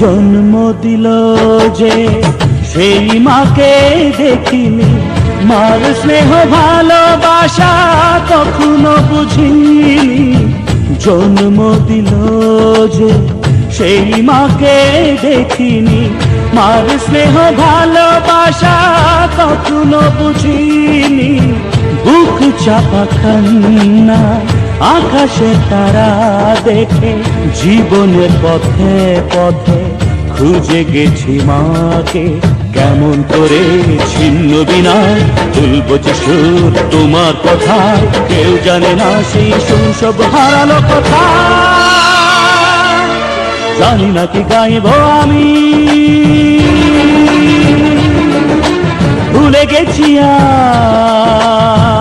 জন্ম দিল যে সেই মাকে দেখিনি, মার স্নেহ ভালোবাসা কখনো বুঝিনি। জন্ম দিল যে সেই মাকে দেখিনি, মার স্নেহ ভালোবাসা কখনো বুঝিনি। বুক চাপা কান্না আকাশে তারা দেখে, জীবনের পথে পথে খুঁজে গেছি মাকে। কেমন করে ছিন্ন বিনা তুলবো যে সুর তোমার কথা, কেউ জানে না সেই শৈশব হারালো কথা। জানি না কি গাইব আমি, ভুলে গেছি আর